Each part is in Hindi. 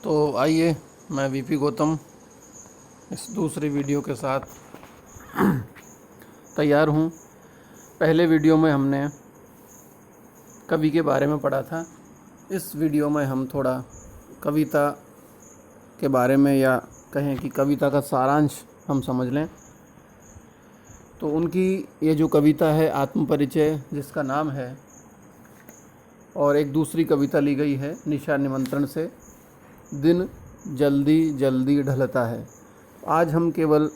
तो आइए, मैं वीपी गौतम इस दूसरी वीडियो के साथ तैयार हूँ। पहले वीडियो में हमने कवि के बारे में पढ़ा था। इस वीडियो में हम थोड़ा कविता के बारे में, या कहें कि कविता का सारांश हम समझ लें। तो उनकी ये जो कविता है आत्मपरिचय, जिसका नाम है, और एक दूसरी कविता ली गई है निशा निमंत्रण से, दिन जल्दी जल्दी ढलता है। आज हम केवल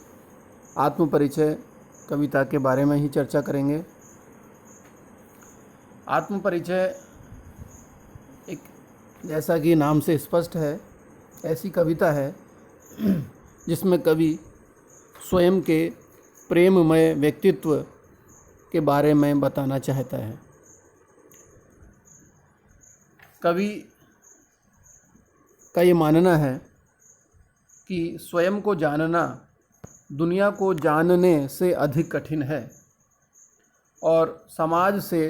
आत्मपरिचय कविता के बारे में ही चर्चा करेंगे। आत्मपरिचय एक, जैसा कि नाम से स्पष्ट है, ऐसी कविता है जिसमें कवि स्वयं के प्रेममय व्यक्तित्व के बारे में बताना चाहता है। कवि का ये मानना है कि स्वयं को जानना दुनिया को जानने से अधिक कठिन है, और समाज से,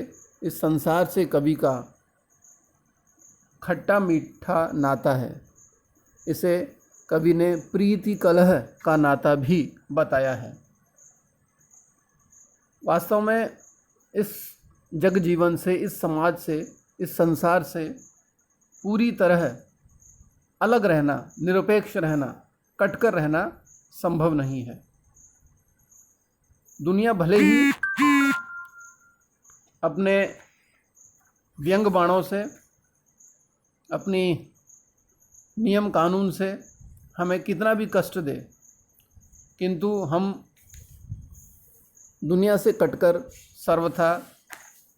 इस संसार से कवि का खट्टा मीठा नाता है। इसे कवि ने प्रीति कलह का नाता भी बताया है। वास्तव में इस जग जीवन से, इस समाज से, इस संसार से पूरी तरह अलग रहना, निरपेक्ष रहना, कटकर रहना संभव नहीं है। दुनिया भले ही अपने व्यंग बाणों से, अपनी नियम कानून से हमें कितना भी कष्ट दे, किंतु हम दुनिया से कटकर सर्वथा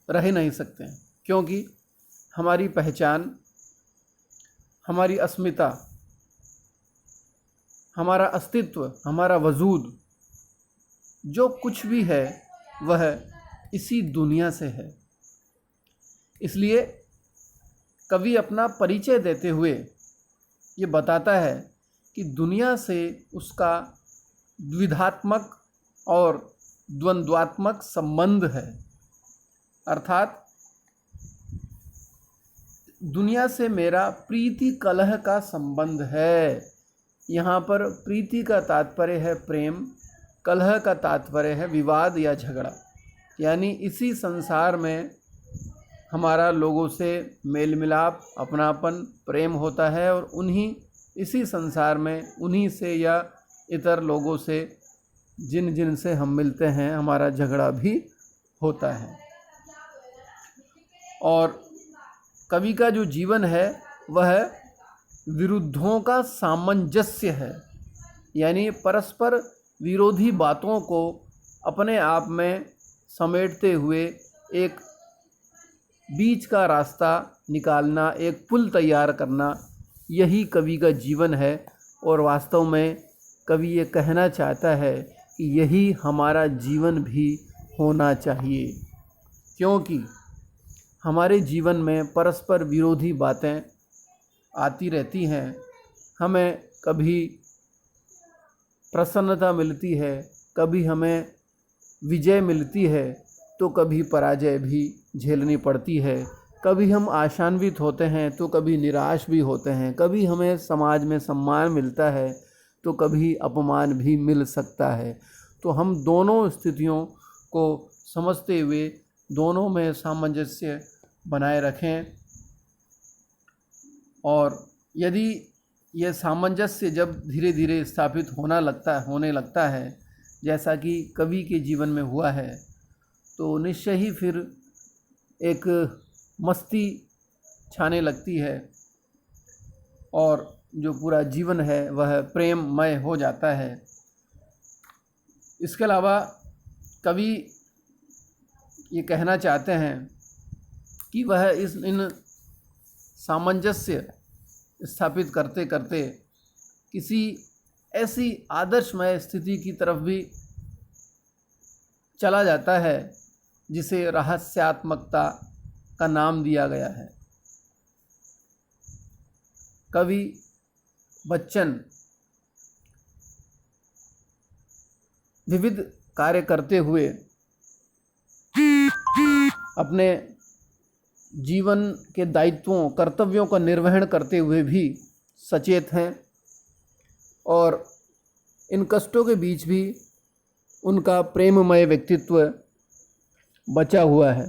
रह ही नहीं सकते, क्योंकि हमारी पहचान, हमारी अस्मिता, हमारा अस्तित्व, हमारा वजूद, जो कुछ भी है वह इसी दुनिया से है। इसलिए कवि अपना परिचय देते हुए ये बताता है कि दुनिया से उसका द्विधात्मक और द्वंद्वात्मक संबंध है। अर्थात दुनिया से मेरा प्रीति कलह का संबंध है। यहाँ पर प्रीति का तात्पर्य है प्रेम, कलह का तात्पर्य है विवाद या झगड़ा। यानी इसी संसार में हमारा लोगों से मेल मिलाप, अपनापन, प्रेम होता है, और इसी संसार में उन्हीं से या इतर लोगों से जिन जिन से हम मिलते हैं हमारा झगड़ा भी होता है। और कवि का जो जीवन है वह विरुद्धों का सामंजस्य है। यानी परस्पर विरोधी बातों को अपने आप में समेटते हुए एक बीच का रास्ता निकालना, एक पुल तैयार करना, यही कवि का जीवन है। और वास्तव में कवि ये कहना चाहता है कि यही हमारा जीवन भी होना चाहिए, क्योंकि हमारे जीवन में परस्पर विरोधी बातें आती रहती हैं। हमें कभी प्रसन्नता मिलती है, कभी हमें विजय मिलती है, तो कभी पराजय भी झेलनी पड़ती है। कभी हम आशान्वित होते हैं तो कभी निराश भी होते हैं। कभी हमें समाज में सम्मान मिलता है तो कभी अपमान भी मिल सकता है। तो हम दोनों स्थितियों को समझते हुए दोनों में सामंजस्य बनाए रखें। और यदि यह सामंजस्य जब धीरे धीरे स्थापित होने लगता है, जैसा कि कवि के जीवन में हुआ है, तो निश्चय ही फिर एक मस्ती छाने लगती है, और जो पूरा जीवन है वह प्रेममय हो जाता है। इसके अलावा कवि ये कहना चाहते हैं कि वह इन सामंजस्य स्थापित करते करते किसी ऐसी आदर्शमय स्थिति की तरफ भी चला जाता है जिसे रहस्यात्मकता का नाम दिया गया है। कवि बच्चन विविध कार्य करते हुए अपने जीवन के दायित्वों, कर्तव्यों का निर्वहन करते हुए भी सचेत हैं और इन कष्टों के बीच भी उनका प्रेममय व्यक्तित्व बचा हुआ है।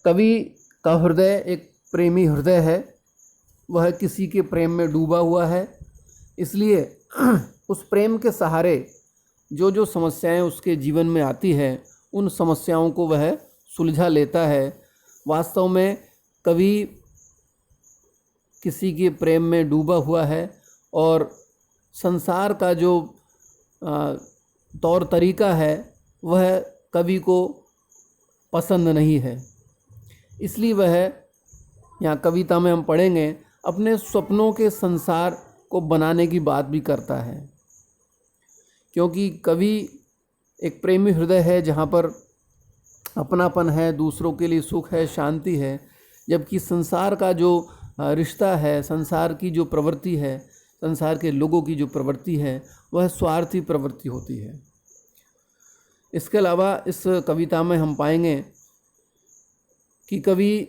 कवि का हृदय एक प्रेमी हृदय है, वह किसी के प्रेम में डूबा हुआ है, इसलिए उस प्रेम के सहारे जो जो समस्याएं उसके जीवन में आती है उन समस्याओं को वह सुलझा लेता है। वास्तव में कवि किसी के प्रेम में डूबा हुआ है और संसार का जो तौर तरीका है वह कवि को पसंद नहीं है, इसलिए वह यहाँ कविता में हम पढ़ेंगे अपने सपनों के संसार को बनाने की बात भी करता है। क्योंकि कवि एक प्रेमी हृदय है जहाँ पर अपनापन है, दूसरों के लिए सुख है, शांति है, जबकि संसार का जो रिश्ता है, संसार की जो प्रवृत्ति है, संसार के लोगों की जो प्रवृत्ति है वह स्वार्थी प्रवृत्ति होती है। इसके अलावा इस कविता में हम पाएंगे कि कवि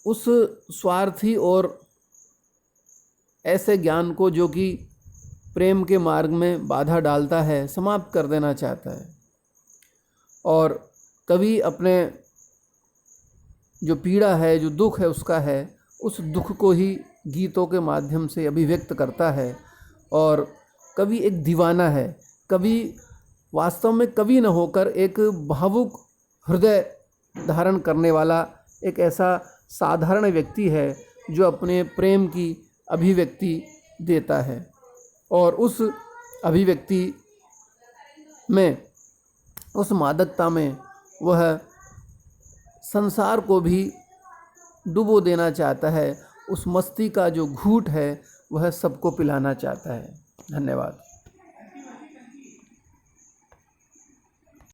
उस स्वार्थी और ऐसे ज्ञान को जो कि प्रेम के मार्ग में बाधा डालता है समाप्त कर देना चाहता है। और कवि अपने जो पीड़ा है, जो दुख है उसका है, उस दुख को ही गीतों के माध्यम से अभिव्यक्त करता है। और कवि एक दीवाना है। कवि वास्तव में कवि न होकर एक भावुक हृदय धारण करने वाला एक ऐसा साधारण व्यक्ति है जो अपने प्रेम की अभिव्यक्ति देता है और उस अभिव्यक्ति में, उस मादकता में वह संसार को भी डुबो देना चाहता है। उस मस्ती का जो घूंट है वह सबको पिलाना चाहता है। धन्यवाद।